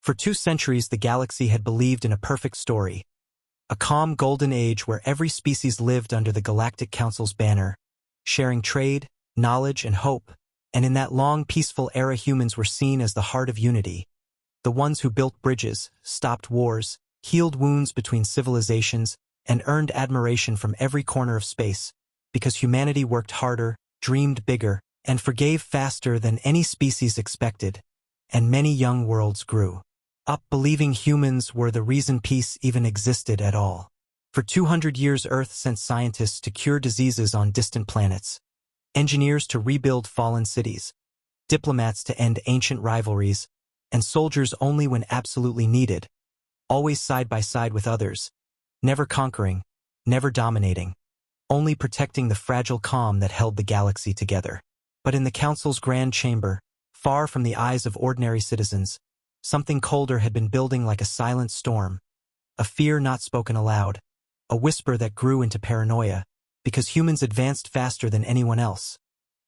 For 2 centuries the galaxy had believed in a perfect story, a calm golden age where every species lived under the Galactic Council's banner, sharing trade, knowledge, and hope, and in that long peaceful era humans were seen as the heart of unity, the ones who built bridges, stopped wars, healed wounds between civilizations, and earned admiration from every corner of space, because humanity worked harder, dreamed bigger, and forgave faster than any species expected, and many young worlds grew up believing humans were the reason peace even existed at all. For 200 years Earth sent scientists to cure diseases on distant planets, engineers to rebuild fallen cities, diplomats to end ancient rivalries, and soldiers only when absolutely needed, always side by side with others, never conquering, never dominating, only protecting the fragile calm that held the galaxy together. But in the Council's grand chamber, far from the eyes of ordinary citizens, something colder had been building like a silent storm, a fear not spoken aloud, a whisper that grew into paranoia, because humans advanced faster than anyone else.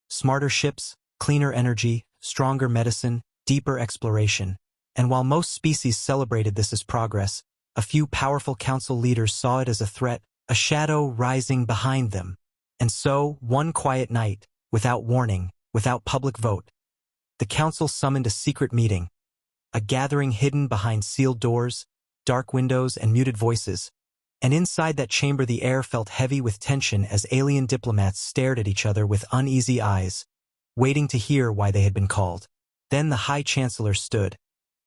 Smarter ships, cleaner energy, stronger medicine, deeper exploration, and while most species celebrated this as progress, a few powerful council leaders saw it as a threat, a shadow rising behind them. And so, one quiet night, without warning, without public vote, the council summoned a secret meeting, a gathering hidden behind sealed doors, dark windows, and muted voices, and inside that chamber the air felt heavy with tension as alien diplomats stared at each other with uneasy eyes, waiting to hear why they had been called. Then the High Chancellor stood,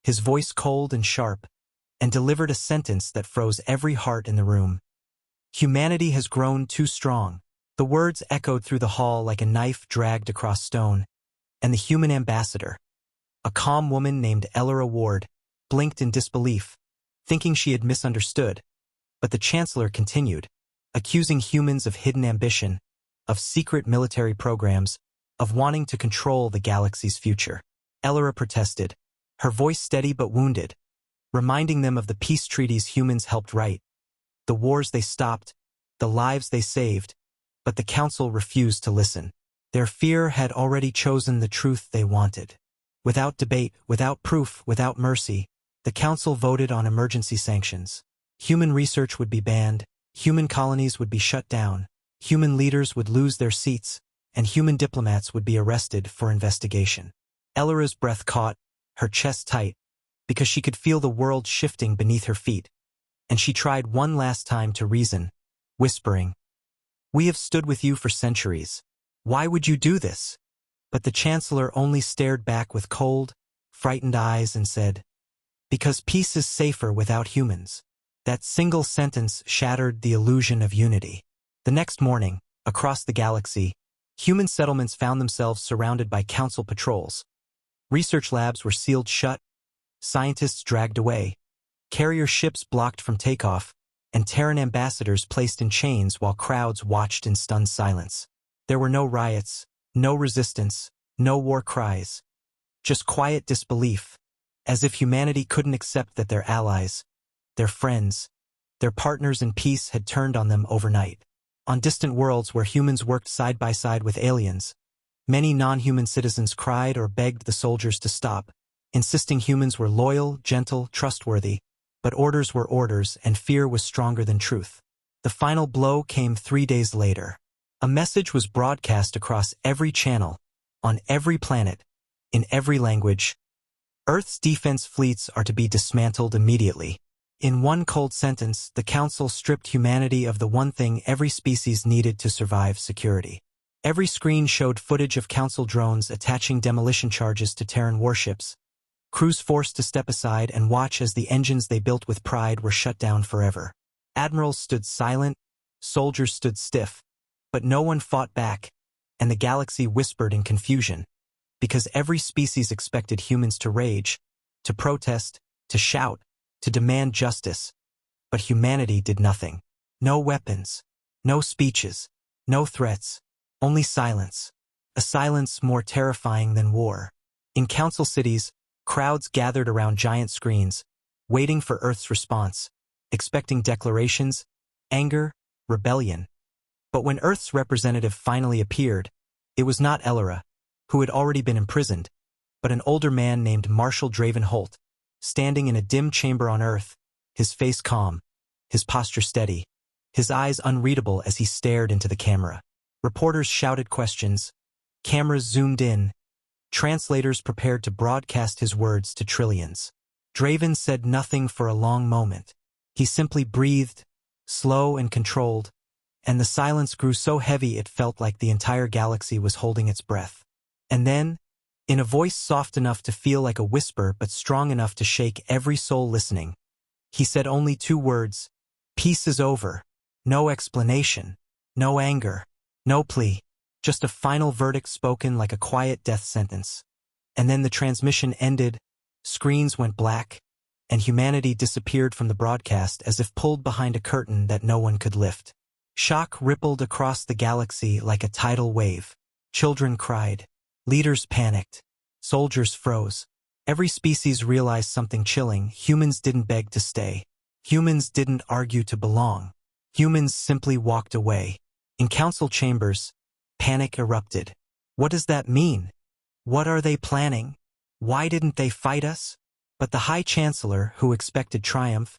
his voice cold and sharp, and delivered a sentence that froze every heart in the room. Humanity has grown too strong. The words echoed through the hall like a knife dragged across stone, and the human ambassador, a calm woman named Elora Ward, blinked in disbelief, thinking she had misunderstood. But the Chancellor continued, accusing humans of hidden ambition, of secret military programs, of wanting to control the galaxy's future. Elora protested, her voice steady but wounded, reminding them of the peace treaties humans helped write, the wars they stopped, the lives they saved, but the Council refused to listen. Their fear had already chosen the truth they wanted. Without debate, without proof, without mercy, the Council voted on emergency sanctions. Human research would be banned, human colonies would be shut down, human leaders would lose their seats, and human diplomats would be arrested for investigation. Elora's breath caught, her chest tight, because she could feel the world shifting beneath her feet, and she tried one last time to reason, whispering, "We have stood with you for centuries. Why would you do this?" But the Chancellor only stared back with cold, frightened eyes and said, "Because peace is safer without humans." That single sentence shattered the illusion of unity. The next morning, across the galaxy, human settlements found themselves surrounded by Council patrols. Research labs were sealed shut, scientists dragged away, carrier ships blocked from takeoff, and Terran ambassadors placed in chains while crowds watched in stunned silence. There were no riots, no resistance, no war cries, just quiet disbelief, as if humanity couldn't accept that their allies, their friends, their partners in peace had turned on them overnight. On distant worlds where humans worked side by side with aliens, many non-human citizens cried or begged the soldiers to stop, insisting humans were loyal, gentle, trustworthy, but orders were orders and fear was stronger than truth. The final blow came 3 days later. A message was broadcast across every channel, on every planet, in every language. Earth's defense fleets are to be dismantled immediately. In one cold sentence, the Council stripped humanity of the one thing every species needed to survive: security. Every screen showed footage of Council drones attaching demolition charges to Terran warships, crews forced to step aside and watch as the engines they built with pride were shut down forever. Admirals stood silent, soldiers stood stiff, but no one fought back, and the galaxy whispered in confusion, because every species expected humans to rage, to protest, to shout, to demand justice. But humanity did nothing. No weapons, no speeches, no threats, only silence. A silence more terrifying than war. In council cities, crowds gathered around giant screens, waiting for Earth's response, expecting declarations, anger, rebellion. But when Earth's representative finally appeared, it was not Elora, who had already been imprisoned, but an older man named Marshal Draven Holt, standing in a dim chamber on Earth, his face calm, his posture steady, his eyes unreadable as he stared into the camera. Reporters shouted questions, cameras zoomed in, translators prepared to broadcast his words to trillions. Draven said nothing for a long moment. He simply breathed, slow and controlled, and the silence grew so heavy it felt like the entire galaxy was holding its breath. And then, in a voice soft enough to feel like a whisper but strong enough to shake every soul listening, he said only 2 words, "Peace is over." No explanation, no anger, no plea, just a final verdict spoken like a quiet death sentence. And then the transmission ended, screens went black, and humanity disappeared from the broadcast as if pulled behind a curtain that no one could lift. Shock rippled across the galaxy like a tidal wave. Children cried. Leaders panicked. Soldiers froze. Every species realized something chilling. Humans didn't beg to stay. Humans didn't argue to belong. Humans simply walked away. In council chambers, panic erupted. What does that mean? What are they planning? Why didn't they fight us? But the High Chancellor, who expected triumph,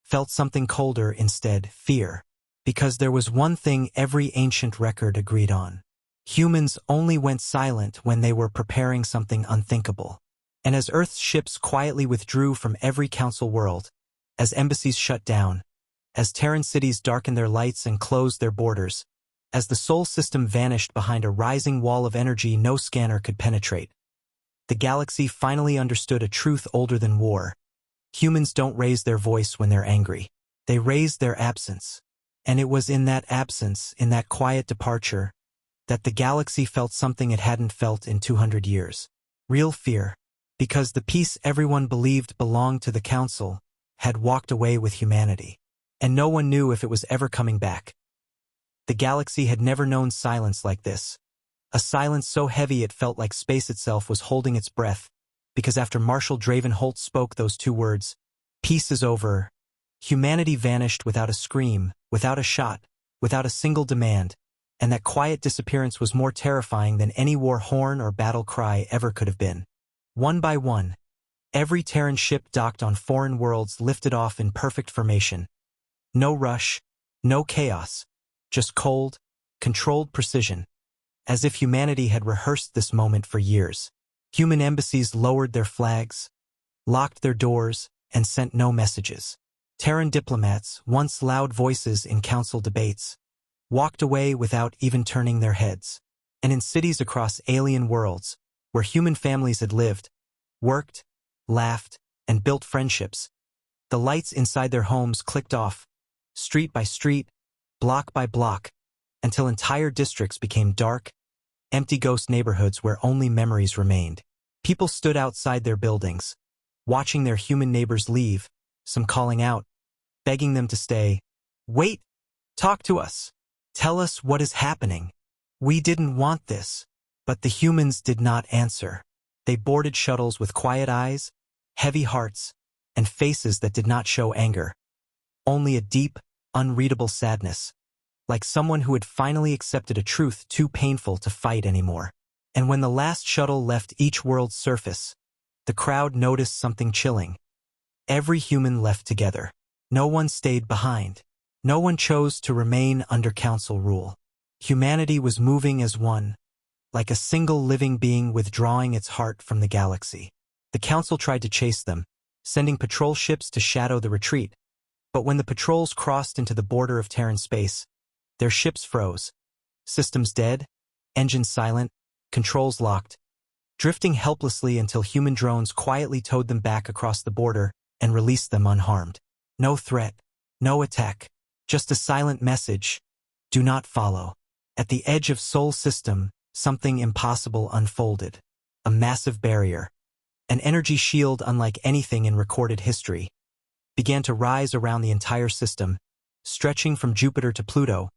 felt something colder instead, fear. Because there was one thing every ancient record agreed on. Humans only went silent when they were preparing something unthinkable. And as Earth's ships quietly withdrew from every council world, as embassies shut down, as Terran cities darkened their lights and closed their borders, as the Sol system vanished behind a rising wall of energy no scanner could penetrate, the galaxy finally understood a truth older than war. Humans don't raise their voice when they're angry. They raise their absence. And it was in that absence, in that quiet departure, that the galaxy felt something it hadn't felt in 200 years. Real fear. Because the peace everyone believed belonged to the Council had walked away with humanity. And no one knew if it was ever coming back. The galaxy had never known silence like this. A silence so heavy it felt like space itself was holding its breath, because after Marshal Dravenholt spoke those 2 words, "Peace is over," humanity vanished without a scream, without a shot, without a single demand, and that quiet disappearance was more terrifying than any war horn or battle cry ever could have been. One by one, every Terran ship docked on foreign worlds lifted off in perfect formation. No rush, no chaos, just cold, controlled precision, as if humanity had rehearsed this moment for years. Human embassies lowered their flags, locked their doors, and sent no messages. Terran diplomats, once loud voices in council debates, walked away without even turning their heads. And in cities across alien worlds, where human families had lived, worked, laughed, and built friendships, the lights inside their homes clicked off, street by street, block by block, until entire districts became dark, empty ghost neighborhoods where only memories remained. People stood outside their buildings, watching their human neighbors leave, some calling out, begging them to stay. "Wait! Talk to us! Tell us what is happening. We didn't want this." But the humans did not answer. They boarded shuttles with quiet eyes, heavy hearts, and faces that did not show anger. Only a deep, unreadable sadness, like someone who had finally accepted a truth too painful to fight anymore. And when the last shuttle left each world's surface, the crowd noticed something chilling. Every human left together. No one stayed behind. No one chose to remain under council rule. Humanity was moving as one, like a single living being withdrawing its heart from the galaxy. The council tried to chase them, sending patrol ships to shadow the retreat. But when the patrols crossed into the border of Terran space, their ships froze. Systems dead, engines silent, controls locked, drifting helplessly until human drones quietly towed them back across the border and released them unharmed. No threat, no attack, just a silent message: do not follow. At the edge of Sol system, something impossible unfolded. A massive barrier, an energy shield unlike anything in recorded history, began to rise around the entire system, stretching from Jupiter to Pluto,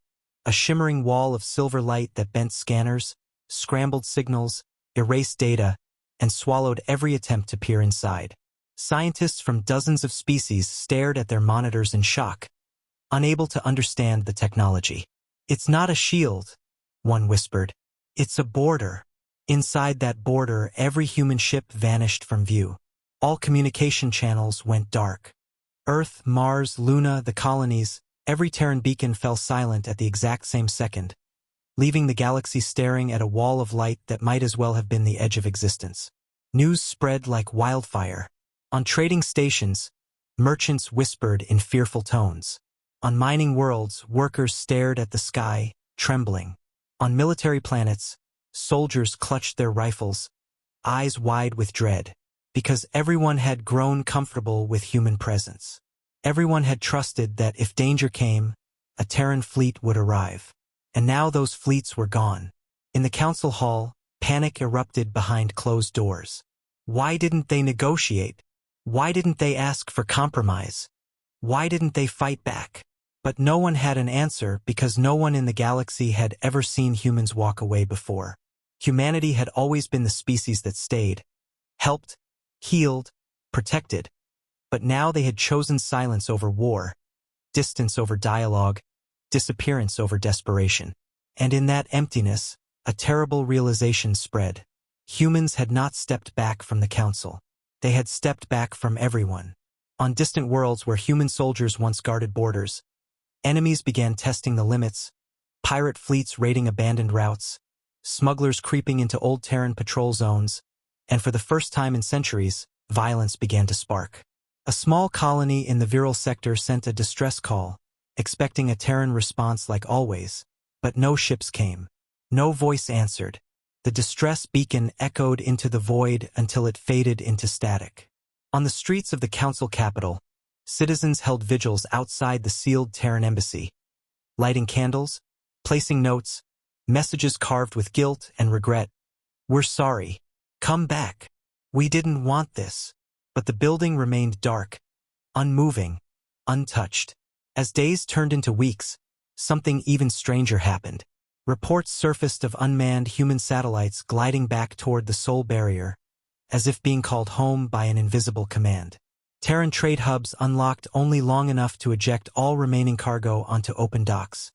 a shimmering wall of silver light that bent scanners, scrambled signals, erased data, and swallowed every attempt to peer inside. Scientists from dozens of species stared at their monitors in shock, unable to understand the technology. "It's not a shield," one whispered. "It's a border." Inside that border, every human ship vanished from view. All communication channels went dark. Earth, Mars, Luna, the colonies, every Terran beacon fell silent at the exact same second, leaving the galaxy staring at a wall of light that might as well have been the edge of existence. News spread like wildfire. On trading stations, merchants whispered in fearful tones. On mining worlds, workers stared at the sky, trembling. On military planets, soldiers clutched their rifles, eyes wide with dread, because everyone had grown comfortable with human presence. Everyone had trusted that if danger came, a Terran fleet would arrive. And now those fleets were gone. In the council hall, panic erupted behind closed doors. Why didn't they negotiate? Why didn't they ask for compromise? Why didn't they fight back? But no one had an answer because no one in the galaxy had ever seen humans walk away before. Humanity had always been the species that stayed, helped, healed, protected. But now they had chosen silence over war, distance over dialogue, disappearance over desperation. And in that emptiness, a terrible realization spread. Humans had not stepped back from the council. They had stepped back from everyone. On distant worlds where human soldiers once guarded borders, enemies began testing the limits, pirate fleets raiding abandoned routes, smugglers creeping into old Terran patrol zones, and for the first time in centuries, violence began to spark. A small colony in the Viral sector sent a distress call, expecting a Terran response like always, but no ships came. No voice answered. The distress beacon echoed into the void until it faded into static. On the streets of the council capital, citizens held vigils outside the sealed Terran embassy, lighting candles, placing notes, messages carved with guilt and regret. "We're sorry. Come back. We didn't want this." But the building remained dark, unmoving, untouched. As days turned into weeks, something even stranger happened. Reports surfaced of unmanned human satellites gliding back toward the Soul Barrier, as if being called home by an invisible command. Terran trade hubs unlocked only long enough to eject all remaining cargo onto open docks,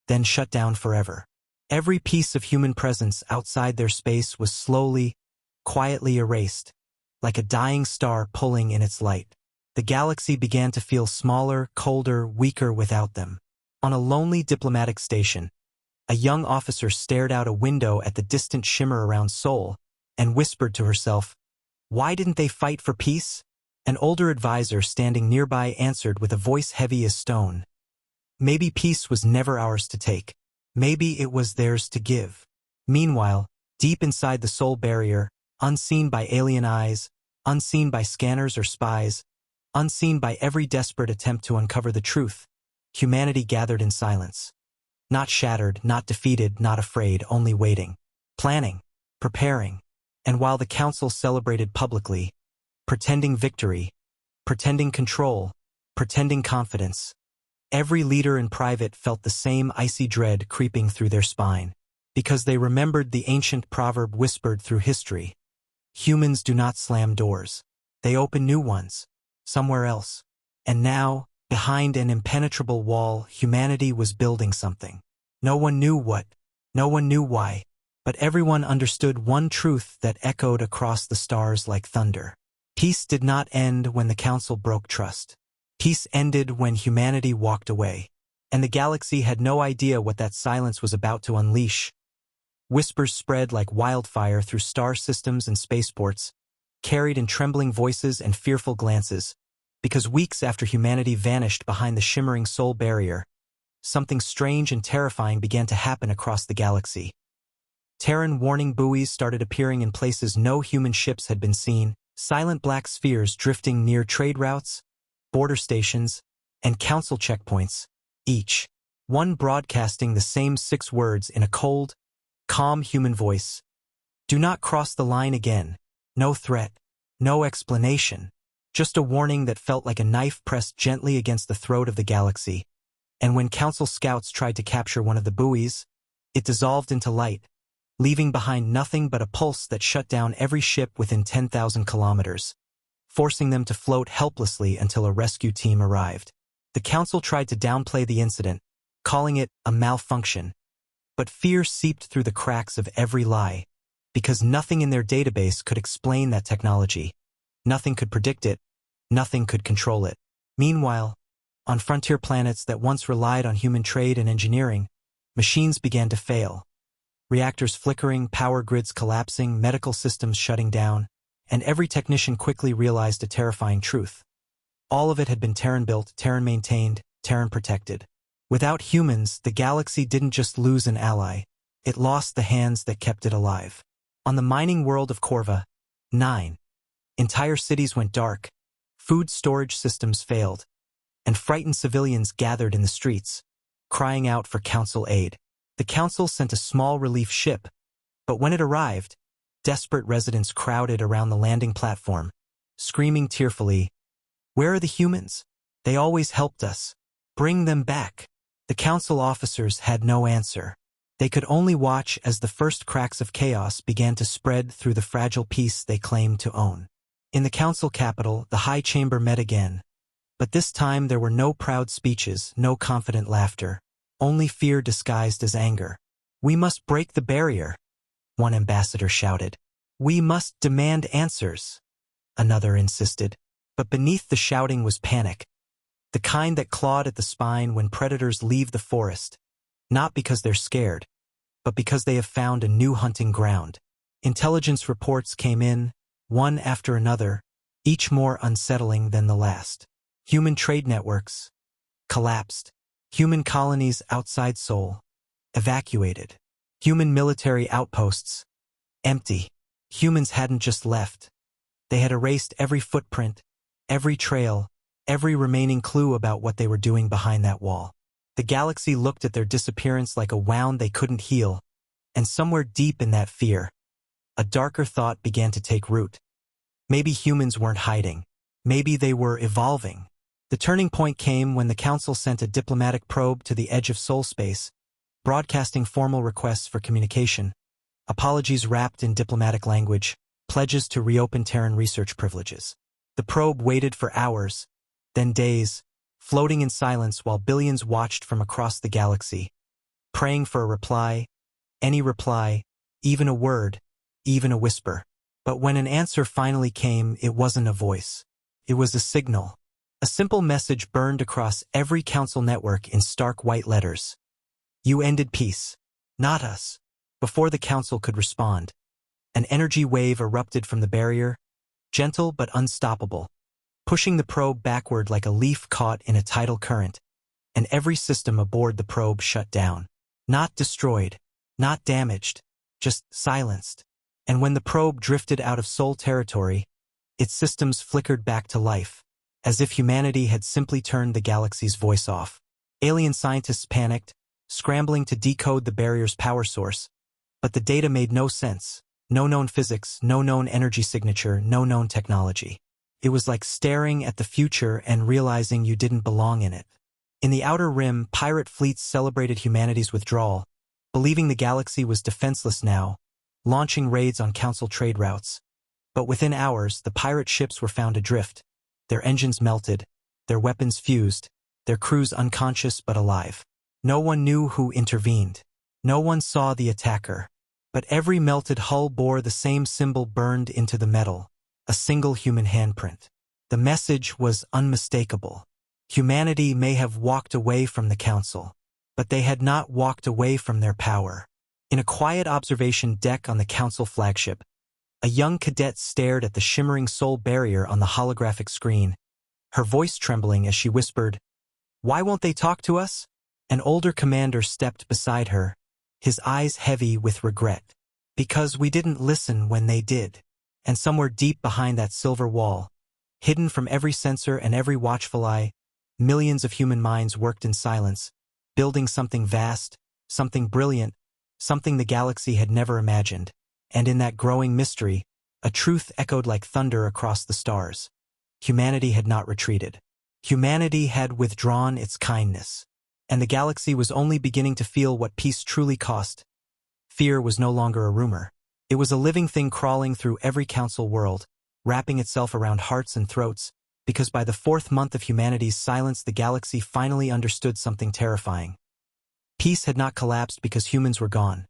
then shut down forever. Every piece of human presence outside their space was slowly, quietly erased, like a dying star pulling in its light. The galaxy began to feel smaller, colder, weaker without them. On a lonely diplomatic station, a young officer stared out a window at the distant shimmer around Sol and whispered to herself, "Why didn't they fight for peace?" An older advisor standing nearby answered with a voice heavy as stone, "Maybe peace was never ours to take. Maybe it was theirs to give." Meanwhile, deep inside the Soul Barrier, unseen by alien eyes, unseen by scanners or spies, unseen by every desperate attempt to uncover the truth, humanity gathered in silence. Not shattered, not defeated, not afraid, only waiting, planning, preparing. And while the council celebrated publicly, pretending victory, pretending control, pretending confidence, every leader in private felt the same icy dread creeping through their spine, because they remembered the ancient proverb whispered through history. Humans do not slam doors. They open new ones, somewhere else. And now, behind an impenetrable wall, humanity was building something. No one knew what, no one knew why, but everyone understood one truth that echoed across the stars like thunder. Peace did not end when the council broke trust. Peace ended when humanity walked away. And the galaxy had no idea what that silence was about to unleash. Whispers spread like wildfire through star systems and spaceports, carried in trembling voices and fearful glances, because weeks after humanity vanished behind the shimmering Soul Barrier, something strange and terrifying began to happen across the galaxy. Terran warning buoys started appearing in places no human ships had been seen, silent black spheres drifting near trade routes, border stations, and council checkpoints, each one broadcasting the same 6 words in a cold, calm human voice. "Do not cross the line again." No threat, no explanation, just a warning that felt like a knife pressed gently against the throat of the galaxy. And when council scouts tried to capture one of the buoys, it dissolved into light, leaving behind nothing but a pulse that shut down every ship within 10,000 kilometers, forcing them to float helplessly until a rescue team arrived. The council tried to downplay the incident, calling it a malfunction, but fear seeped through the cracks of every lie, because nothing in their database could explain that technology. Nothing could predict it. Nothing could control it. Meanwhile, on frontier planets that once relied on human trade and engineering, machines began to fail. Reactors flickering, power grids collapsing, medical systems shutting down, and every technician quickly realized a terrifying truth. All of it had been Terran-built, Terran-maintained, Terran-protected. Without humans, the galaxy didn't just lose an ally, it lost the hands that kept it alive. On the mining world of Corva, 9, entire cities went dark, food storage systems failed, and frightened civilians gathered in the streets, crying out for Council aid. The Council sent a small relief ship, but when it arrived, desperate residents crowded around the landing platform, screaming tearfully, "Where are the humans? They always helped us. Bring them back." The Council officers had no answer. They could only watch as the first cracks of chaos began to spread through the fragile peace they claimed to own. In the Council capital, the High Chamber met again. But this time there were no proud speeches, no confident laughter, only fear disguised as anger. "We must break the barrier," one ambassador shouted. "We must demand answers," another insisted. But beneath the shouting was panic, the kind that clawed at the spine when predators leave the forest, not because they're scared, but because they have found a new hunting ground. Intelligence reports came in, one after another, each more unsettling than the last. Human trade networks collapsed. Human colonies outside Sol evacuated. Human military outposts empty. Humans hadn't just left. They had erased every footprint, every trail, every remaining clue about what they were doing behind that wall. The galaxy looked at their disappearance like a wound they couldn't heal, and somewhere deep in that fear, a darker thought began to take root. Maybe humans weren't hiding. Maybe they were evolving. The turning point came when the Council sent a diplomatic probe to the edge of Sol space, broadcasting formal requests for communication, apologies wrapped in diplomatic language, pledges to reopen Terran research privileges. The probe waited for hours, then days, floating in silence while billions watched from across the galaxy, praying for a reply, any reply, even a word, even a whisper. But when an answer finally came, it wasn't a voice. It was a signal. A simple message burned across every Council network in stark white letters. "You ended peace, not us." Before the Council could respond, an energy wave erupted from the barrier, gentle but unstoppable, pushing the probe backward like a leaf caught in a tidal current, and every system aboard the probe shut down. Not destroyed, not damaged, just silenced. And when the probe drifted out of Sol territory, its systems flickered back to life, as if humanity had simply turned the galaxy's voice off. Alien scientists panicked, scrambling to decode the barrier's power source, but the data made no sense. No known physics, no known energy signature, no known technology. It was like staring at the future and realizing you didn't belong in it. In the Outer Rim, pirate fleets celebrated humanity's withdrawal, believing the galaxy was defenseless now, launching raids on Council trade routes. But within hours, the pirate ships were found adrift, their engines melted, their weapons fused, their crews unconscious but alive. No one knew who intervened. No one saw the attacker. But every melted hull bore the same symbol burned into the metal, a single human handprint. The message was unmistakable. Humanity may have walked away from the Council, but they had not walked away from their power. In a quiet observation deck on the Council flagship, a young cadet stared at the shimmering Sol barrier on the holographic screen, her voice trembling as she whispered, "Why won't they talk to us?" An older commander stepped beside her, his eyes heavy with regret. "Because we didn't listen when they did." And somewhere deep behind that silver wall, hidden from every sensor and every watchful eye, millions of human minds worked in silence, building something vast, something brilliant, something the galaxy had never imagined. And in that growing mystery, a truth echoed like thunder across the stars. Humanity had not retreated. Humanity had withdrawn its kindness. And the galaxy was only beginning to feel what peace truly cost. Fear was no longer a rumor. It was a living thing crawling through every Council world, wrapping itself around hearts and throats, because by the 4th month of humanity's silence the galaxy finally understood something terrifying. Peace had not collapsed because humans were gone.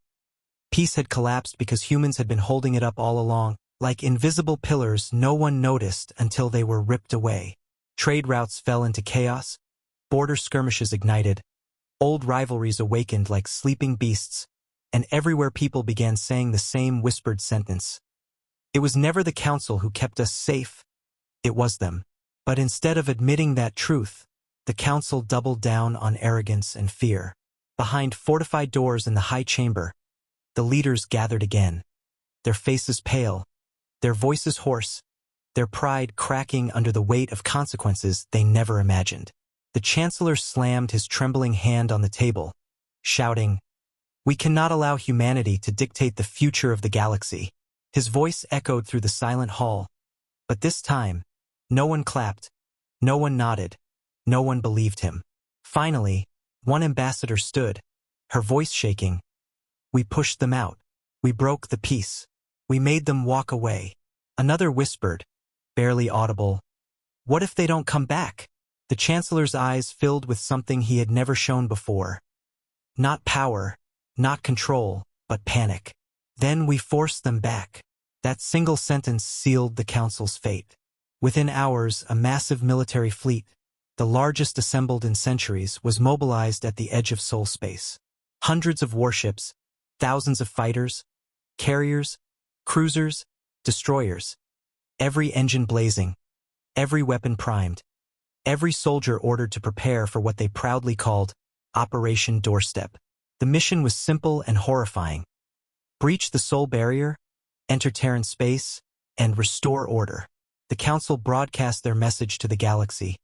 Peace had collapsed because humans had been holding it up all along, Like invisible pillars no one noticed until they were ripped away. Trade routes fell into chaos, border skirmishes ignited, old rivalries awakened like sleeping beasts, and everywhere people began saying the same whispered sentence. It was never the council who kept us safe, it was them. But instead of admitting that truth, the council doubled down on arrogance and fear. Behind fortified doors in the high chamber, the leaders gathered again, their faces pale, their voices hoarse, their pride cracking under the weight of consequences they never imagined. The chancellor slammed his trembling hand on the table, shouting, "We cannot allow humanity to dictate the future of the galaxy." His voice echoed through the silent hall, but this time, no one clapped, no one nodded, no one believed him. Finally, one ambassador stood, her voice shaking. "We pushed them out. We broke the peace. We made them walk away." Another whispered, barely audible, "What if they don't come back?" The chancellor's eyes filled with something he had never shown before. Not power, not control, but panic. "Then we forced them back." That single sentence sealed the council's fate. Within hours, a massive military fleet, the largest assembled in centuries, was mobilized at the edge of soul space. Hundreds of warships, thousands of fighters, carriers, cruisers, destroyers, every engine blazing, every weapon primed, every soldier ordered to prepare for what they proudly called Operation Doorstep. The mission was simple and horrifying. Breach the soul barrier, enter Terran space, and restore order. The council broadcast their message to the galaxy,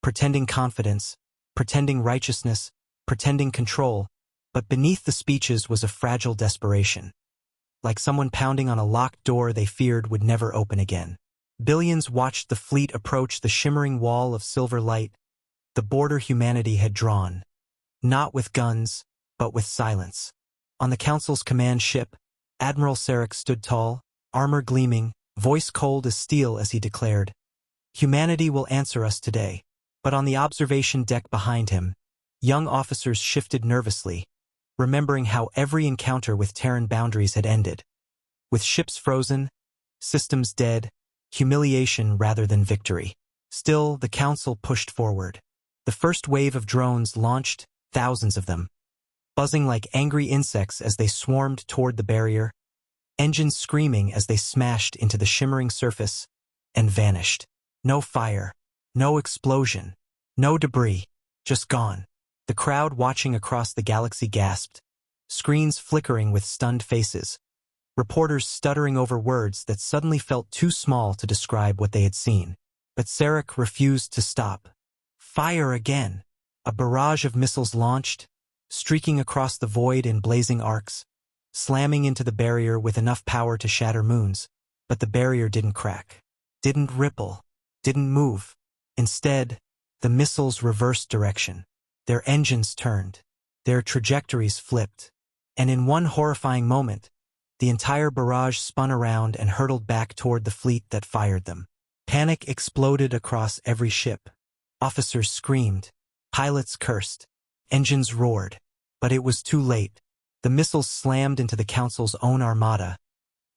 pretending confidence, pretending righteousness, pretending control, but beneath the speeches was a fragile desperation. Like someone pounding on a locked door they feared would never open again. Billions watched the fleet approach the shimmering wall of silver light, the border humanity had drawn. Not with guns, but with silence. On the council's command ship, Admiral Sarek stood tall, armor gleaming, voice cold as steel as he declared, "Humanity will answer us today." But on the observation deck behind him, young officers shifted nervously, remembering how every encounter with Terran boundaries had ended. With ships frozen, systems dead, humiliation rather than victory. Still, the council pushed forward. The first wave of drones launched, thousands of them, buzzing like angry insects as they swarmed toward the barrier, engines screaming as they smashed into the shimmering surface and vanished. No fire, no explosion, no debris, just gone. The crowd watching across the galaxy gasped, screens flickering with stunned faces, reporters stuttering over words that suddenly felt too small to describe what they had seen. But Sarek refused to stop. Fire again. A barrage of missiles launched, streaking across the void in blazing arcs, slamming into the barrier with enough power to shatter moons. But the barrier didn't crack, didn't ripple, didn't move. Instead, the missiles reversed direction. Their engines turned, their trajectories flipped, and in one horrifying moment, the entire barrage spun around and hurtled back toward the fleet that fired them. Panic exploded across every ship. Officers screamed, pilots cursed, engines roared. But it was too late. The missiles slammed into the council's own armada,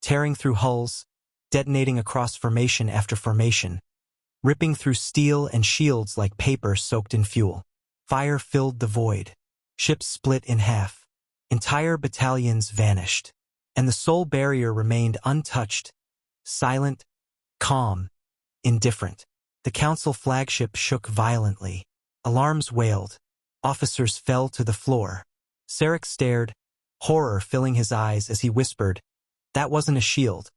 tearing through hulls, detonating across formation after formation, ripping through steel and shields like paper soaked in fuel. Fire filled the void. Ships split in half. Entire battalions vanished. And the soul barrier remained untouched, silent, calm, indifferent. The council flagship shook violently. Alarms wailed. Officers fell to the floor. Sarek stared, horror filling his eyes as he whispered, "That wasn't a shield."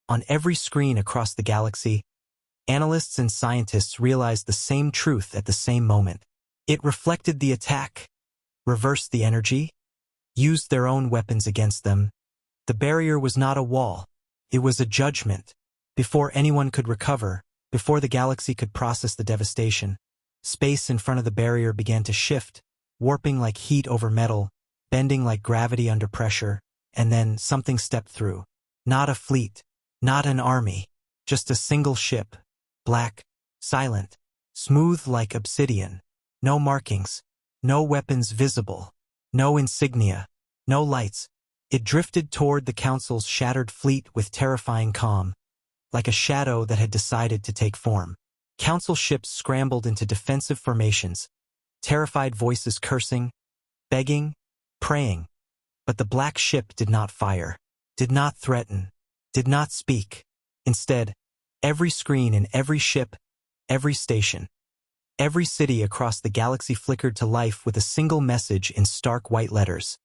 On every screen across the galaxy, analysts and scientists realized the same truth at the same moment. It reflected the attack, reversed the energy, used their own weapons against them. The barrier was not a wall. It was a judgment. Before anyone could recover, before the galaxy could process the devastation, space in front of the barrier began to shift, warping like heat over metal, bending like gravity under pressure, and then something stepped through. Not a fleet, not an army, just a single ship, black, silent, smooth like obsidian. No markings, no weapons visible, no insignia, no lights, It drifted toward the Council's shattered fleet with terrifying calm, like a shadow that had decided to take form. Council ships scrambled into defensive formations, terrified voices cursing, begging, praying. But the black ship did not fire, did not threaten, did not speak. Instead, every screen in every ship, every station, every city across the galaxy flickered to life with a single message in stark white letters.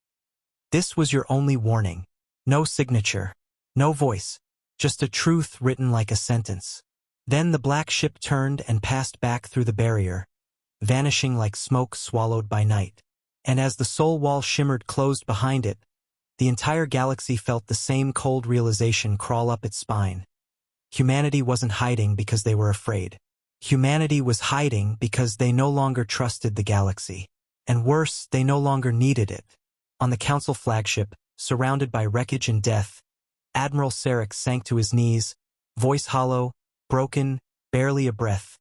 This was your only warning. No signature, no voice, just a truth written like a sentence. Then the black ship turned and passed back through the barrier, vanishing like smoke swallowed by night. And as the soul wall shimmered closed behind it, the entire galaxy felt the same cold realization crawl up its spine. Humanity wasn't hiding because they were afraid. Humanity was hiding because they no longer trusted the galaxy. And worse, they no longer needed it. On the Council flagship, surrounded by wreckage and death, Admiral Sarek sank to his knees, voice hollow, broken, barely a breath.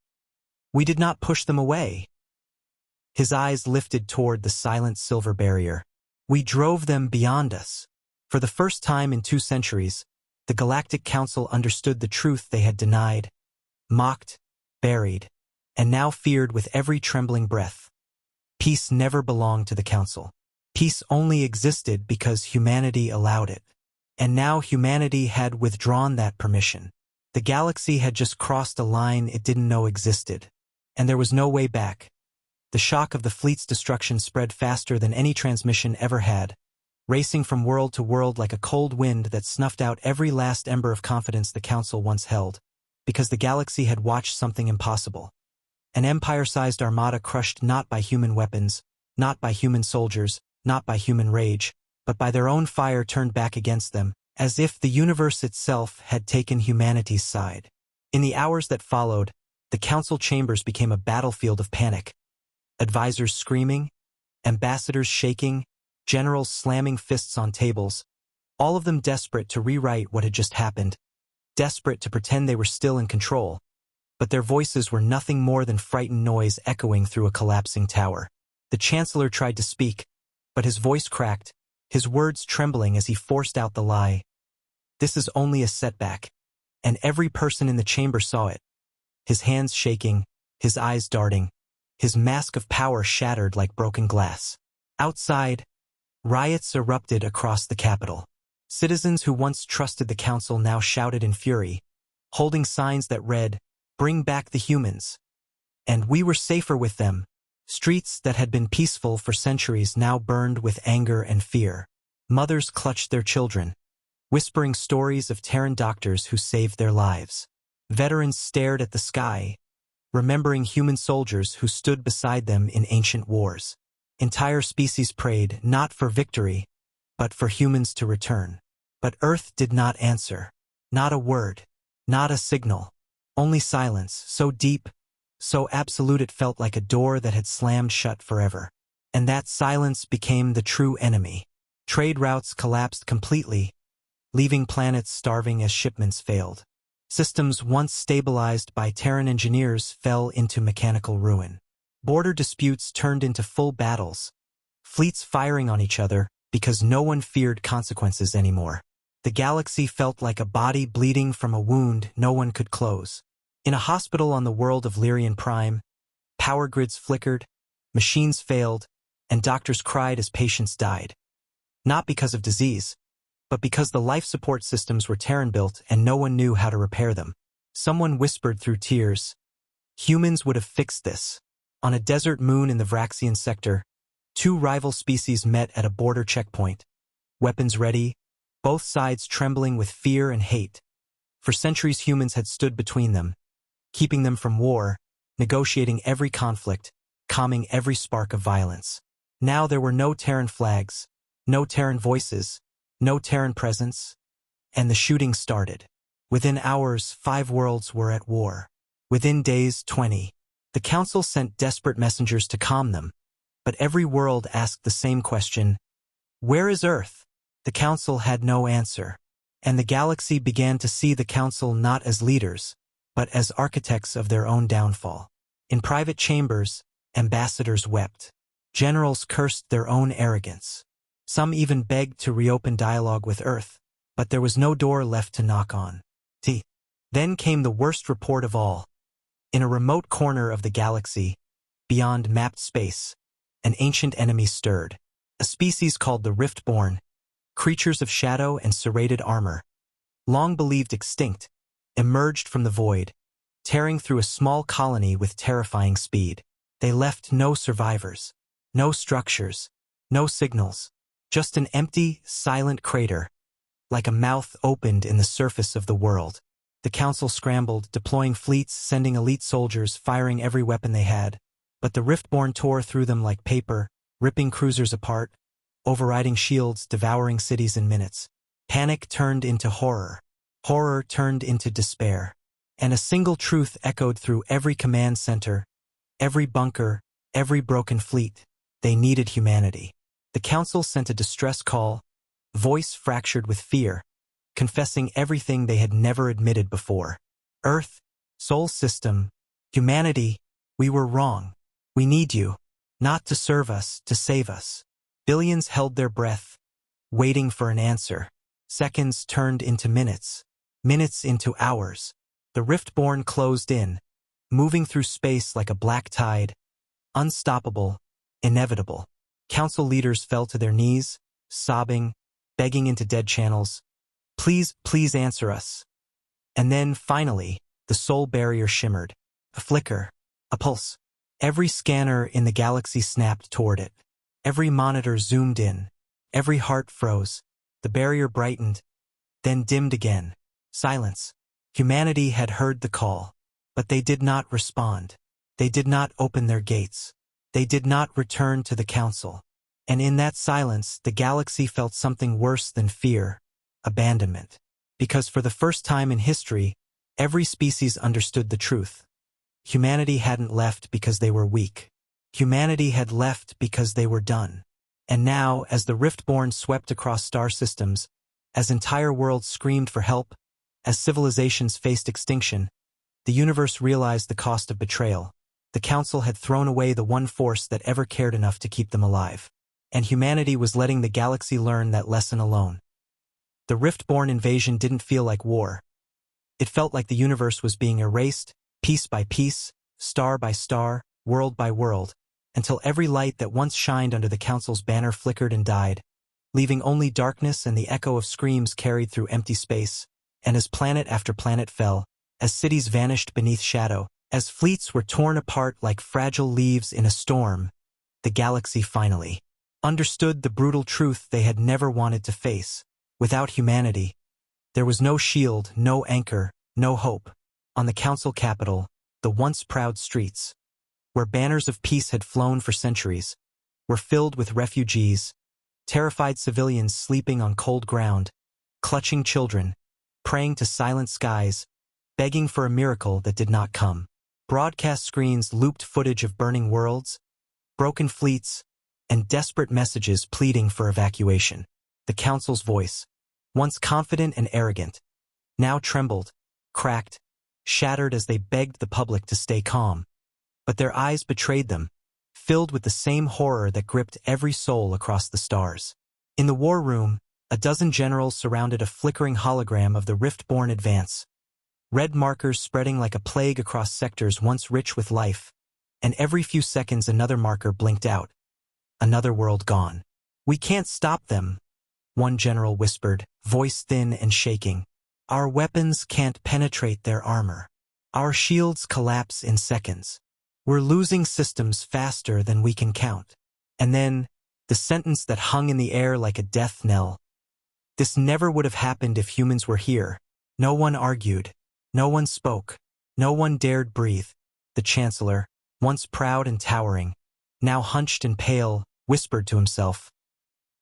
We did not push them away. His eyes lifted toward the silent silver barrier. We drove them beyond us. For the first time in 2 centuries, the Galactic Council understood the truth they had denied, mocked, buried, and now feared with every trembling breath. Peace never belonged to the Council. Peace only existed because humanity allowed it. And now humanity had withdrawn that permission. The galaxy had just crossed a line it didn't know existed. And there was no way back. The shock of the fleet's destruction spread faster than any transmission ever had, racing from world to world like a cold wind that snuffed out every last ember of confidence the Council once held, because the galaxy had watched something impossible. An empire-sized armada crushed not by human weapons, not by human soldiers, not by human rage, but by their own fire turned back against them, as if the universe itself had taken humanity's side. In the hours that followed, the Council chambers became a battlefield of panic. Advisors screaming, ambassadors shaking, generals slamming fists on tables, all of them desperate to rewrite what had just happened, desperate to pretend they were still in control, but their voices were nothing more than frightened noise echoing through a collapsing tower. The Chancellor tried to speak, but his voice cracked, his words trembling as he forced out the lie. This is only a setback, and every person in the chamber saw it. His hands shaking, his eyes darting, his mask of power shattered like broken glass. Outside, riots erupted across the capital. Citizens who once trusted the Council now shouted in fury, holding signs that read, "Bring back the humans." And we were safer with them. Streets that had been peaceful for centuries now burned with anger and fear. Mothers clutched their children, whispering stories of Terran doctors who saved their lives. Veterans stared at the sky, remembering human soldiers who stood beside them in ancient wars. Entire species prayed not for victory, but for humans to return. But Earth did not answer. Not a word, not a signal, only silence, so deep, so absolute it felt like a door that had slammed shut forever. And that silence became the true enemy. Trade routes collapsed completely, leaving planets starving as shipments failed. Systems once stabilized by Terran engineers fell into mechanical ruin. Border disputes turned into full battles, fleets firing on each other because no one feared consequences anymore. The galaxy felt like a body bleeding from a wound no one could close. In a hospital on the world of Lyrian Prime, power grids flickered, machines failed, and doctors cried as patients died. Not because of disease, but because the life support systems were Terran-built and no one knew how to repair them. Someone whispered through tears, "Humans would have fixed this." On a desert moon in the Vraxian sector, 2 rival species met at a border checkpoint, weapons ready, both sides trembling with fear and hate. For centuries humans had stood between them, keeping them from war, negotiating every conflict, calming every spark of violence. Now there were no Terran flags, no Terran voices, no Terran presence, and the shooting started. Within hours, 5 worlds were at war. Within days, 20. The Council sent desperate messengers to calm them, but every world asked the same question, "Where is Earth?" The Council had no answer, and the galaxy began to see the Council not as leaders, but as architects of their own downfall. In private chambers, ambassadors wept. Generals cursed their own arrogance. Some even begged to reopen dialogue with Earth, but there was no door left to knock on. Then came the worst report of all. In a remote corner of the galaxy, beyond mapped space, an ancient enemy stirred. A species called the Riftborn, creatures of shadow and serrated armor, long believed extinct, emerged from the void, tearing through a small colony with terrifying speed. They left no survivors, no structures, no signals, just an empty, silent crater, like a mouth opened in the surface of the world. The Council scrambled, deploying fleets, sending elite soldiers, firing every weapon they had. But the Riftborn tore through them like paper, ripping cruisers apart, overriding shields, devouring cities in minutes. Panic turned into horror. Horror turned into despair. And a single truth echoed through every command center, every bunker, every broken fleet. They needed humanity. The Council sent a distress call, voice fractured with fear, confessing everything they had never admitted before. Earth, Sol System, humanity, we were wrong. We need you, not to serve us, to save us. Billions held their breath, waiting for an answer. Seconds turned into minutes, minutes into hours. The Riftborn closed in, moving through space like a black tide, unstoppable, inevitable. Council leaders fell to their knees, sobbing, begging into dead channels. Please, please answer us. And then, finally, the soul barrier shimmered. A flicker, a pulse. Every scanner in the galaxy snapped toward it. Every monitor zoomed in. Every heart froze. The barrier brightened, then dimmed again. Silence. Humanity had heard the call, but they did not respond. They did not open their gates. They did not return to the Council. And in that silence, the galaxy felt something worse than fear. Abandonment. Because for the first time in history, every species understood the truth. Humanity hadn't left because they were weak. Humanity had left because they were done. And now, as the Riftborn swept across star systems, as entire worlds screamed for help, as civilizations faced extinction, the universe realized the cost of betrayal. The Council had thrown away the one force that ever cared enough to keep them alive. And humanity was letting the galaxy learn that lesson alone. The Riftborn invasion didn't feel like war. It felt like the universe was being erased, piece by piece, star by star, world by world, until every light that once shined under the Council's banner flickered and died, leaving only darkness and the echo of screams carried through empty space. And as planet after planet fell, as cities vanished beneath shadow, as fleets were torn apart like fragile leaves in a storm, the galaxy finally understood the brutal truth they had never wanted to face. Without humanity, there was no shield, no anchor, no hope. On the Council capital, the once proud streets, where banners of peace had flown for centuries, were filled with refugees, terrified civilians sleeping on cold ground, clutching children, praying to silent skies, begging for a miracle that did not come. Broadcast screens looped footage of burning worlds, broken fleets, and desperate messages pleading for evacuation. The Council's voice, once confident and arrogant, now trembled, cracked, shattered as they begged the public to stay calm. But their eyes betrayed them, filled with the same horror that gripped every soul across the stars. In the war room, a dozen generals surrounded a flickering hologram of the Riftborn advance, red markers spreading like a plague across sectors once rich with life, and every few seconds another marker blinked out. Another world gone. "We can't stop them," one general whispered, voice thin and shaking. "Our weapons can't penetrate their armor. Our shields collapse in seconds. We're losing systems faster than we can count." And then, the sentence that hung in the air like a death knell. This never would have happened if humans were here. No one argued. No one spoke. No one dared breathe. The Chancellor, once proud and towering, now hunched and pale, whispered to himself.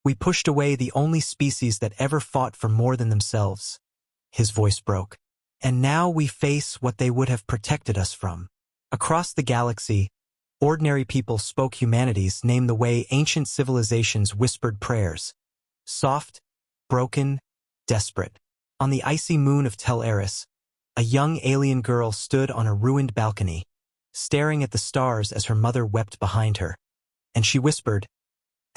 "We pushed away the only species that ever fought for more than themselves." His voice broke. "And now we face what they would have protected us from." Across the galaxy, ordinary people spoke humanity's name the way ancient civilizations whispered prayers. Soft, broken, desperate. On the icy moon of Tel Eris, a young alien girl stood on a ruined balcony, staring at the stars as her mother wept behind her. And she whispered,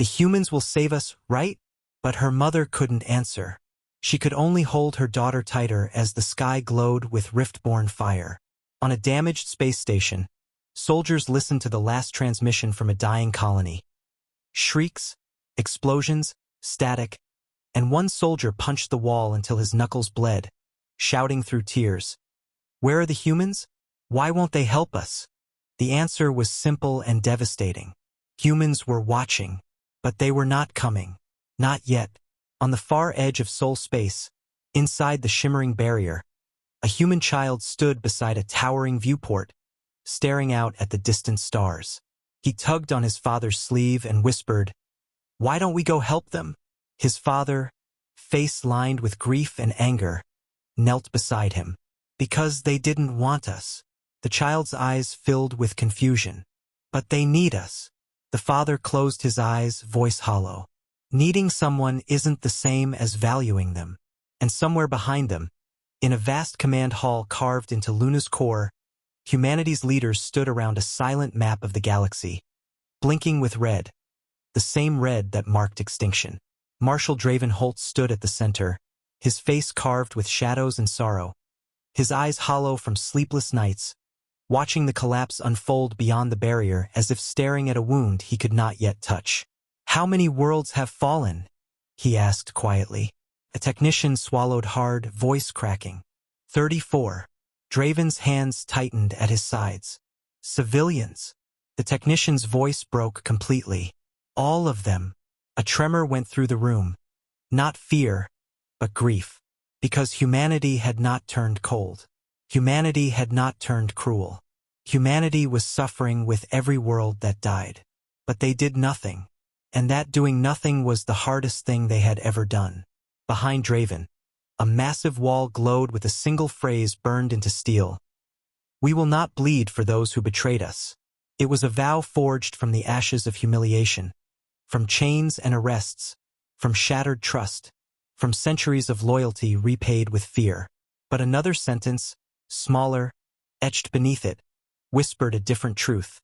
The humans will save us, right? But her mother couldn't answer. She could only hold her daughter tighter as the sky glowed with rift-born fire. On a damaged space station, soldiers listened to the last transmission from a dying colony. Shrieks, explosions, static, and one soldier punched the wall until his knuckles bled, shouting through tears, "Where are the humans? Why won't they help us?" The answer was simple and devastating. Humans were watching, but they were not coming. Not yet. On the far edge of soul space, inside the shimmering barrier, a human child stood beside a towering viewport, staring out at the distant stars. He tugged on his father's sleeve and whispered, "Why don't we go help them?" His father, face lined with grief and anger, knelt beside him. "Because they didn't want us." The child's eyes filled with confusion. "But they need us." The father closed his eyes, voice hollow. Needing someone isn't the same as valuing them. And somewhere behind them, in a vast command hall carved into Luna's core, humanity's leaders stood around a silent map of the galaxy, blinking with red, the same red that marked extinction. Marshal Draven Holt stood at the center, his face carved with shadows and sorrow, his eyes hollow from sleepless nights, watching the collapse unfold beyond the barrier as if staring at a wound he could not yet touch. "How many worlds have fallen?" he asked quietly. A technician swallowed hard, voice cracking. 34. Draven's hands tightened at his sides. "Civilians." The technician's voice broke completely. "All of them." A tremor went through the room. Not fear, but grief. Because humanity had not turned cold. Humanity had not turned cruel. Humanity was suffering with every world that died. But they did nothing. And that doing nothing was the hardest thing they had ever done. Behind Draven, a massive wall glowed with a single phrase burned into steel. "We will not bleed for those who betrayed us." It was a vow forged from the ashes of humiliation, from chains and arrests, from shattered trust, from centuries of loyalty repaid with fear. But another sentence, smaller, etched beneath it, whispered a different truth.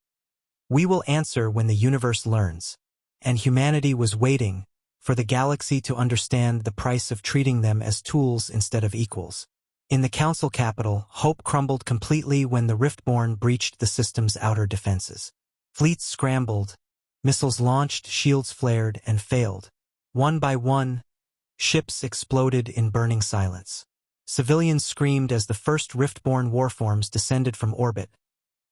"We will answer when the universe learns." And humanity was waiting for the galaxy to understand the price of treating them as tools instead of equals. In the council capital, hope crumbled completely when the Riftborn breached the system's outer defenses. Fleets scrambled, missiles launched, shields flared and failed. One by one, ships exploded in burning silence. Civilians screamed as the first Riftborn warforms descended from orbit,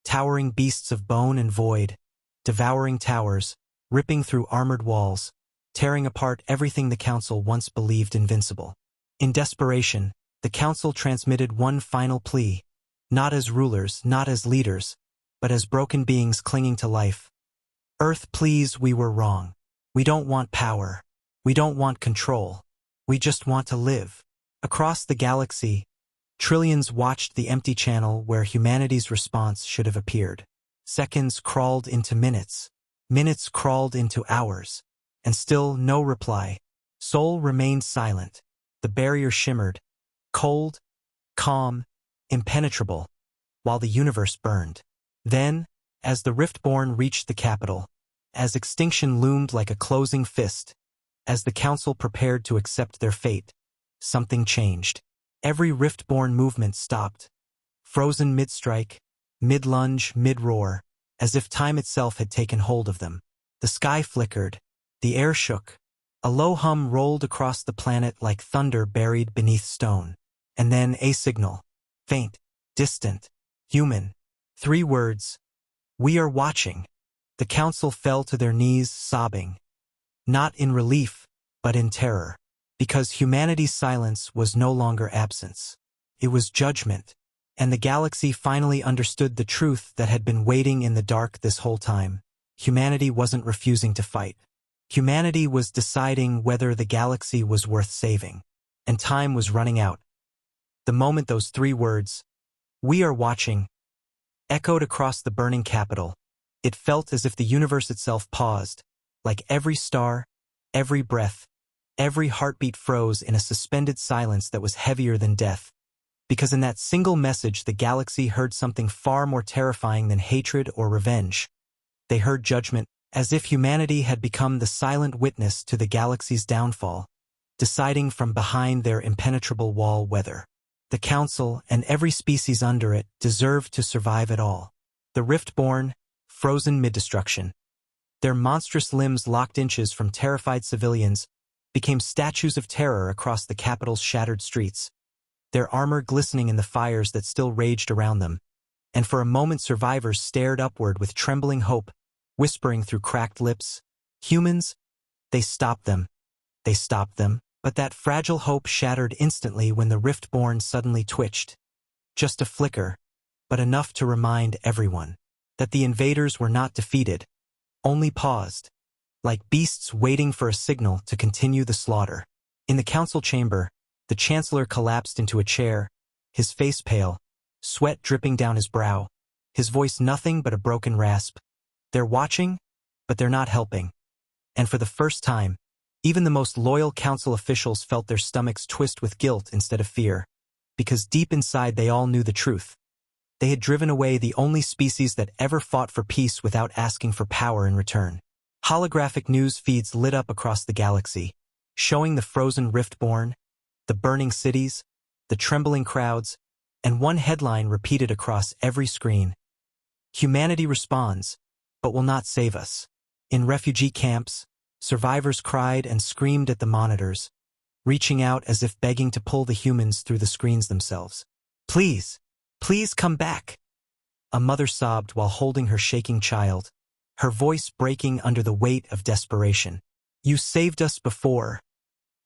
towering beasts of bone and void, devouring towers, ripping through armored walls, tearing apart everything the Council once believed invincible. In desperation, the Council transmitted one final plea, not as rulers, not as leaders, but as broken beings clinging to life. "Earth, please, we were wrong. We don't want power. We don't want control. We just want to live." Across the galaxy, trillions watched the empty channel where humanity's response should have appeared. Seconds crawled into minutes. Minutes crawled into hours, and still no reply. Soul remained silent. The barrier shimmered, cold, calm, impenetrable, while the universe burned. Then, as the Riftborn reached the capital, as extinction loomed like a closing fist, as the Council prepared to accept their fate, something changed. Every Riftborn movement stopped, frozen mid-strike, mid-lunge, mid-roar, as if time itself had taken hold of them. The sky flickered, the air shook, a low hum rolled across the planet like thunder buried beneath stone. And then a signal, faint, distant, human. 3 words, "We are watching." The Council fell to their knees, sobbing, not in relief, but in terror, because humanity's silence was no longer absence. It was judgment. And the galaxy finally understood the truth that had been waiting in the dark this whole time. Humanity wasn't refusing to fight. Humanity was deciding whether the galaxy was worth saving. And time was running out. The moment those 3 words, "We are watching," echoed across the burning capital, it felt as if the universe itself paused, like every star, every breath, every heartbeat froze in a suspended silence that was heavier than death. Because in that single message the galaxy heard something far more terrifying than hatred or revenge. They heard judgment, as if humanity had become the silent witness to the galaxy's downfall, deciding from behind their impenetrable wall whether the Council and every species under it deserved to survive at all. The Riftborn, frozen mid-destruction. Their monstrous limbs locked inches from terrified civilians, became statues of terror across the capital's shattered streets, their armor glistening in the fires that still raged around them, and for a moment survivors stared upward with trembling hope, whispering through cracked lips, "Humans? They stopped them. They stopped them." But that fragile hope shattered instantly when the Riftborn suddenly twitched. Just a flicker, but enough to remind everyone that the invaders were not defeated, only paused, like beasts waiting for a signal to continue the slaughter. In the council chamber, the chancellor collapsed into a chair, his face pale, sweat dripping down his brow, his voice nothing but a broken rasp. They're watching, but they're not helping. And for the first time, even the most loyal council officials felt their stomachs twist with guilt instead of fear, because deep inside they all knew the truth. They had driven away the only species that ever fought for peace without asking for power in return. Holographic news feeds lit up across the galaxy, showing the frozen Riftborn, the burning cities, the trembling crowds, and one headline repeated across every screen: "Humanity responds, but will not save us." In refugee camps, survivors cried and screamed at the monitors, reaching out as if begging to pull the humans through the screens themselves. "Please, please come back," a mother sobbed while holding her shaking child, her voice breaking under the weight of desperation. "You saved us before.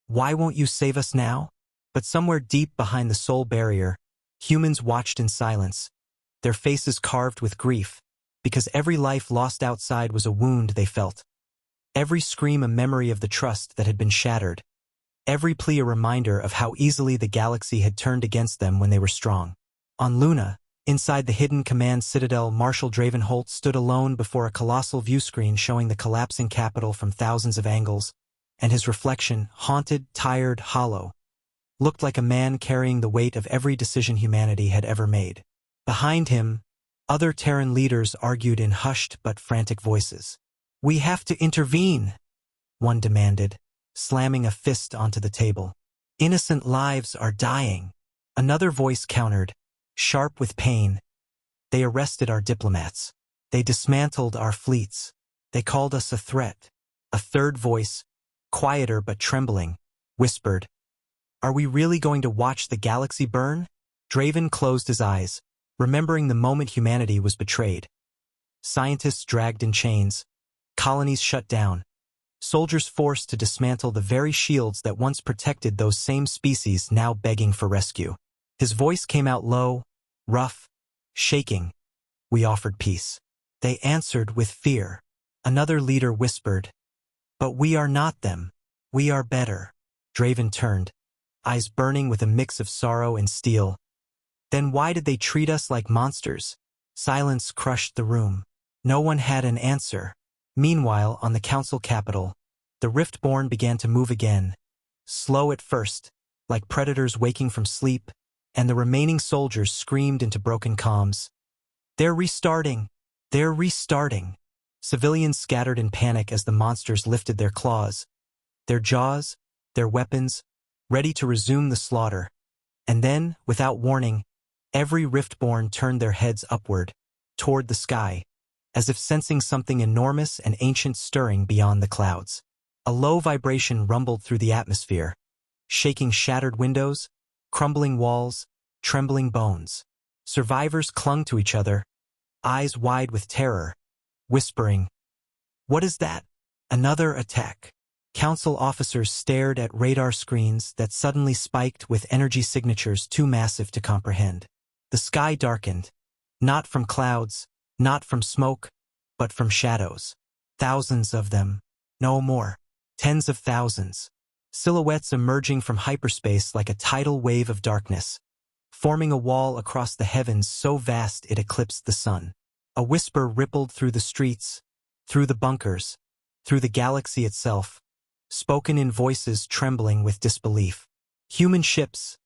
Why won't you save us now?" But somewhere deep behind the soul barrier, humans watched in silence, their faces carved with grief, because every life lost outside was a wound they felt. Every scream a memory of the trust that had been shattered. Every plea a reminder of how easily the galaxy had turned against them when they were strong. On Luna, inside the hidden command citadel, Marshal Dravenholt stood alone before a colossal viewscreen showing the collapsing capital from thousands of angles, and his reflection, haunted, tired, hollow, looked like a man carrying the weight of every decision humanity had ever made. Behind him, other Terran leaders argued in hushed but frantic voices. "We have to intervene," one demanded, slamming a fist onto the table. "Innocent lives are dying." Another voice countered, sharp with pain. "They arrested our diplomats. They dismantled our fleets. They called us a threat." A third voice, quieter but trembling, whispered, "Are we really going to watch the galaxy burn?" Draven closed his eyes, remembering the moment humanity was betrayed. Scientists dragged in chains, colonies shut down, soldiers forced to dismantle the very shields that once protected those same species now begging for rescue. His voice came out low, rough, shaking. "We offered peace. They answered with fear." Another leader whispered, "But we are not them. We are better." Draven turned, eyes burning with a mix of sorrow and steel. "Then why did they treat us like monsters?" Silence crushed the room. No one had an answer. Meanwhile, on the council capital, the Riftborn began to move again, slow at first, like predators waking from sleep, and the remaining soldiers screamed into broken comms. "They're restarting! They're restarting!" Civilians scattered in panic as the monsters lifted their claws, their jaws, their weapons, ready to resume the slaughter. And then, without warning, every Riftborn turned their heads upward, toward the sky, as if sensing something enormous and ancient stirring beyond the clouds. A low vibration rumbled through the atmosphere, shaking shattered windows, crumbling walls, trembling bones. Survivors clung to each other, eyes wide with terror, whispering, "What is that?" Another attack. Council officers stared at radar screens that suddenly spiked with energy signatures too massive to comprehend. The sky darkened, not from clouds, not from smoke, but from shadows. Thousands of them. No more. Tens of thousands. Silhouettes emerging from hyperspace like a tidal wave of darkness, forming a wall across the heavens so vast it eclipsed the sun. A whisper rippled through the streets, through the bunkers, through the galaxy itself, spoken in voices trembling with disbelief. Human ships.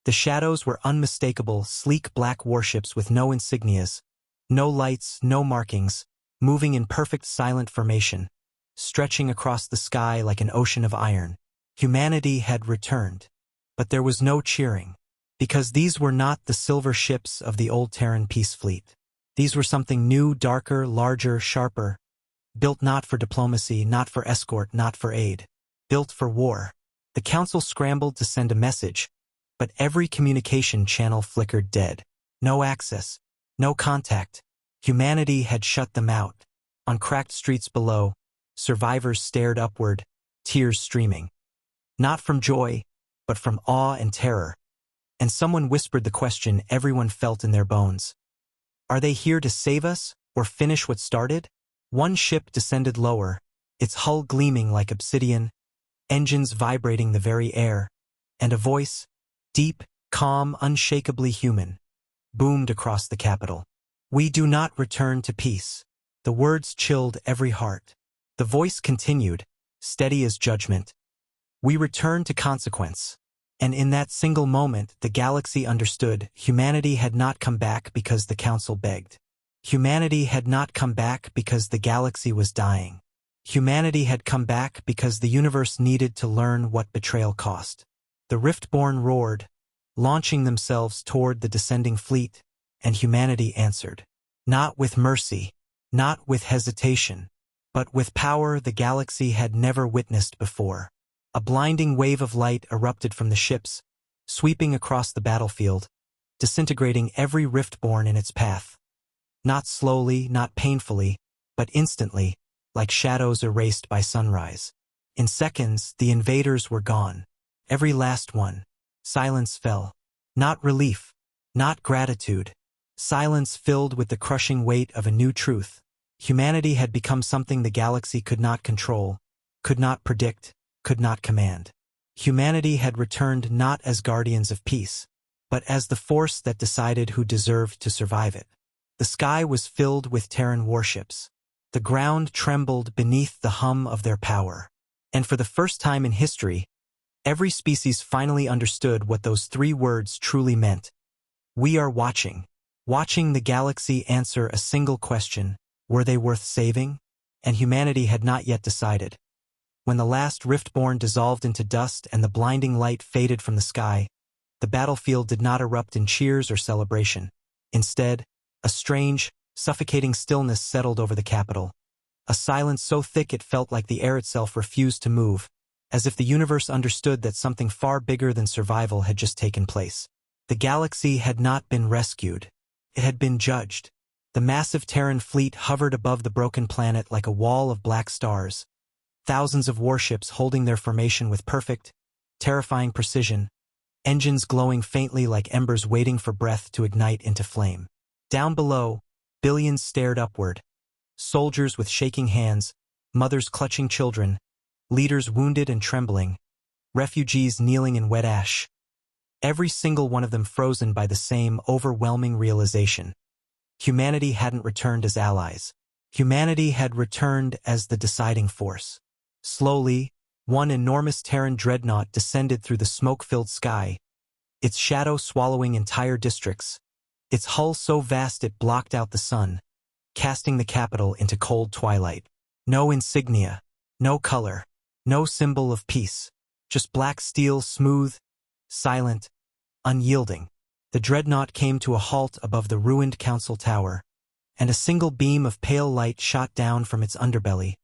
The shadows were unmistakable, sleek black warships with no insignias, no lights, no markings, moving in perfect silent formation, stretching across the sky like an ocean of iron. Humanity had returned. But there was no cheering, because these were not the silver ships of the old Terran peace fleet. These were something new, darker, larger, sharper, built not for diplomacy, not for escort, not for aid, built for war. The Council scrambled to send a message, but every communication channel flickered dead. No access, no contact. Humanity had shut them out. On cracked streets below, survivors stared upward, tears streaming. Not from joy, but from awe and terror. And someone whispered the question everyone felt in their bones. Are they here to save us, or finish what started? One ship descended lower, its hull gleaming like obsidian, engines vibrating the very air, and a voice, deep, calm, unshakably human, boomed across the capital. We do not return to peace. The words chilled every heart. The voice continued, steady as judgment. We return to consequence. And in that single moment, the galaxy understood humanity had not come back because the Council begged. Humanity had not come back because the galaxy was dying. Humanity had come back because the universe needed to learn what betrayal cost. The Riftborn roared, launching themselves toward the descending fleet, and humanity answered. Not with mercy, not with hesitation, but with power the galaxy had never witnessed before. A blinding wave of light erupted from the ships, sweeping across the battlefield, disintegrating every Riftborn in its path. Not slowly, not painfully, but instantly, like shadows erased by sunrise. In seconds, the invaders were gone. Every last one. Silence fell. Not relief, not gratitude. Silence filled with the crushing weight of a new truth. Humanity had become something the galaxy could not control, could not predict, could not command. Humanity had returned not as guardians of peace, but as the force that decided who deserved to survive it. The sky was filled with Terran warships. The ground trembled beneath the hum of their power. And for the first time in history, every species finally understood what those three words truly meant. We are watching. Watching the galaxy answer a single question: were they worth saving? And humanity had not yet decided. When the last Riftborn dissolved into dust and the blinding light faded from the sky, the battlefield did not erupt in cheers or celebration. Instead, a strange, suffocating stillness settled over the capital. A silence so thick it felt like the air itself refused to move, as if the universe understood that something far bigger than survival had just taken place. The galaxy had not been rescued. It had been judged. The massive Terran fleet hovered above the broken planet like a wall of black stars. Thousands of warships holding their formation with perfect, terrifying precision, engines glowing faintly like embers waiting for breath to ignite into flame. Down below, billions stared upward. Soldiers with shaking hands, mothers clutching children, leaders wounded and trembling, refugees kneeling in wet ash. Every single one of them frozen by the same overwhelming realization. Humanity hadn't returned as allies. Humanity had returned as the deciding force. Slowly, one enormous Terran dreadnought descended through the smoke-filled sky, its shadow swallowing entire districts, its hull so vast it blocked out the sun, casting the capital into cold twilight. No insignia, no color, no symbol of peace, just black steel, smooth, silent, unyielding. The dreadnought came to a halt above the ruined council tower, and a single beam of pale light shot down from its underbelly,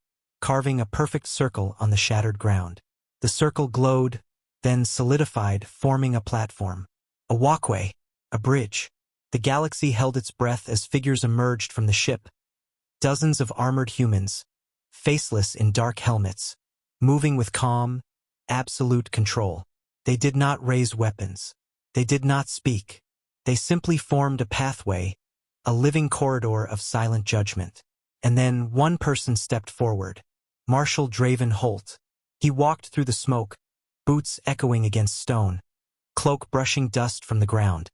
carving a perfect circle on the shattered ground. The circle glowed, then solidified, forming a platform. A walkway, a bridge. The galaxy held its breath as figures emerged from the ship. Dozens of armored humans, faceless in dark helmets, moving with calm, absolute control. They did not raise weapons. They did not speak. They simply formed a pathway, a living corridor of silent judgment. And then one person stepped forward. Marshal Draven Holt. He walked through the smoke, boots echoing against stone, cloak brushing dust from the ground.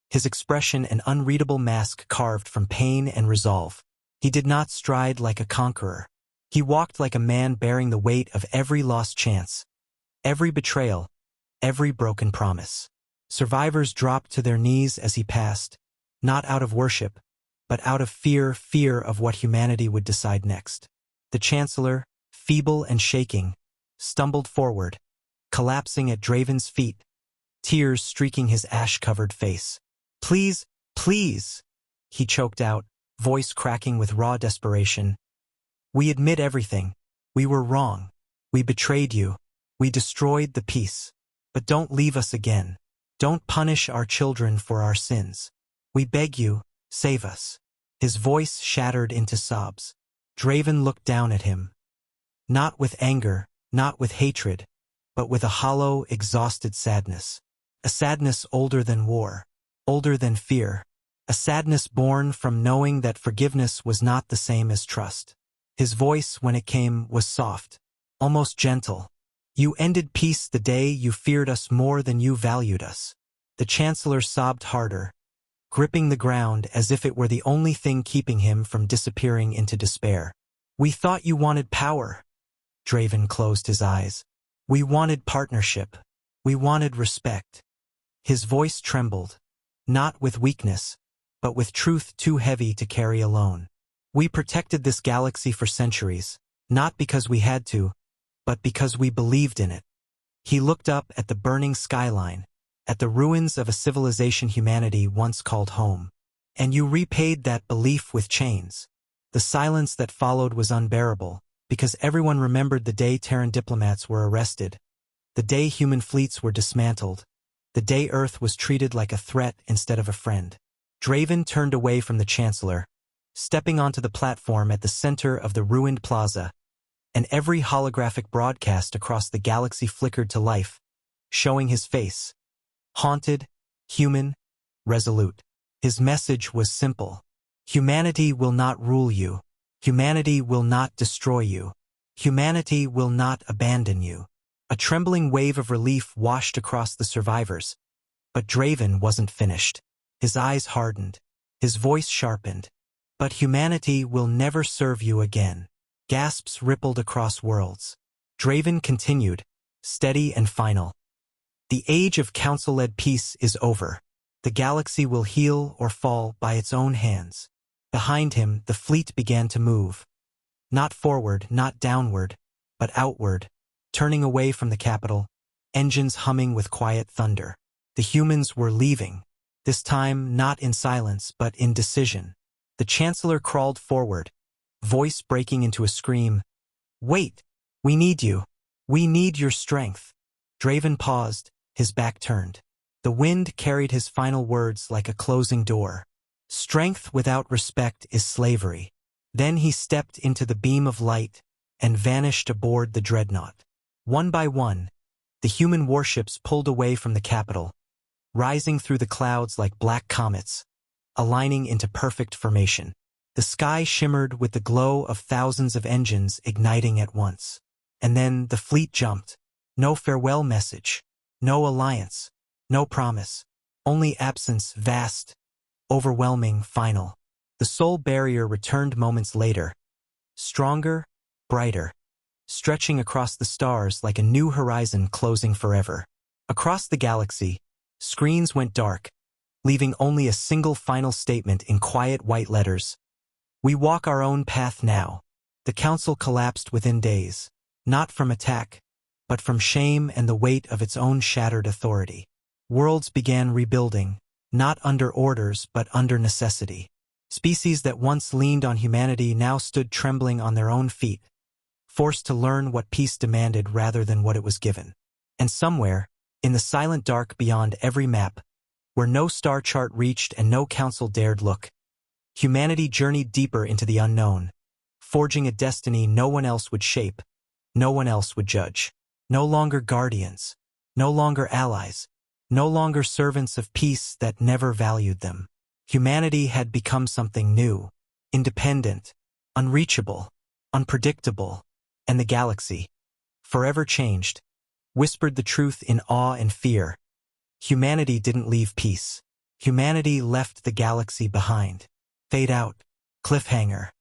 His expression an unreadable mask carved from pain and resolve. He did not stride like a conqueror. He walked like a man bearing the weight of every lost chance, every betrayal, every broken promise. Survivors dropped to their knees as he passed, not out of worship, but out of fear of what humanity would decide next. The Chancellor, feeble and shaking, stumbled forward, collapsing at Draven's feet, tears streaking his ash-covered face. "Please, please," he choked out, voice cracking with raw desperation. "We admit everything. We were wrong. We betrayed you. We destroyed the peace. But don't leave us again. Don't punish our children for our sins. We beg you, save us." His voice shattered into sobs. Draven looked down at him. Not with anger, not with hatred, but with a hollow, exhausted sadness. A sadness older than war, older than fear. A sadness born from knowing that forgiveness was not the same as trust. His voice, when it came, was soft, almost gentle. "You ended peace the day you feared us more than you valued us." The Chancellor sobbed harder, gripping the ground as if it were the only thing keeping him from disappearing into despair. "We thought you wanted power." Draven closed his eyes. "We wanted partnership. We wanted respect." His voice trembled, not with weakness, but with truth too heavy to carry alone. "We protected this galaxy for centuries, not because we had to, but because we believed in it." He looked up at the burning skyline, at the ruins of a civilization humanity once called home. "And you repaid that belief with chains." The silence that followed was unbearable, because everyone remembered the day Terran diplomats were arrested, the day human fleets were dismantled, the day Earth was treated like a threat instead of a friend. Draven turned away from the Chancellor, stepping onto the platform at the center of the ruined plaza, and every holographic broadcast across the galaxy flickered to life, showing his face. Haunted, human, resolute. His message was simple. Humanity will not rule you. Humanity will not destroy you. Humanity will not abandon you. A trembling wave of relief washed across the survivors. But Draven wasn't finished. His eyes hardened. His voice sharpened. "But humanity will never serve you again." Gasps rippled across worlds. Draven continued, steady and final. "The age of council-led peace is over. The galaxy will heal or fall by its own hands." Behind him, the fleet began to move. Not forward, not downward, but outward, turning away from the capital, engines humming with quiet thunder. The humans were leaving, this time not in silence but in decision. The Chancellor crawled forward, voice breaking into a scream. "Wait! We need you. We need your strength." Draven paused, his back turned. The wind carried his final words like a closing door. "Strength without respect is slavery." Then he stepped into the beam of light and vanished aboard the dreadnought. One by one, the human warships pulled away from the capital, rising through the clouds like black comets, aligning into perfect formation. The sky shimmered with the glow of thousands of engines igniting at once. And then the fleet jumped. No farewell message, no alliance, no promise, only absence, vast, overwhelming, final. The soul barrier returned moments later, stronger, brighter, stretching across the stars like a new horizon closing forever. Across the galaxy, screens went dark, leaving only a single final statement in quiet white letters. "We walk our own path now." The council collapsed within days, not from attack, but from shame and the weight of its own shattered authority. Worlds began rebuilding, not under orders but under necessity. Species that once leaned on humanity now stood trembling on their own feet, forced to learn what peace demanded rather than what it was given. And somewhere, in the silent dark beyond every map, where no star chart reached and no council dared look, humanity journeyed deeper into the unknown, forging a destiny no one else would shape, no one else would judge. No longer guardians, no longer allies, no longer servants of peace that never valued them. Humanity had become something new, independent, unreachable, unpredictable, and the galaxy, forever changed, whispered the truth in awe and fear. Humanity didn't leave peace. Humanity left the galaxy behind. Fade out. Cliffhanger.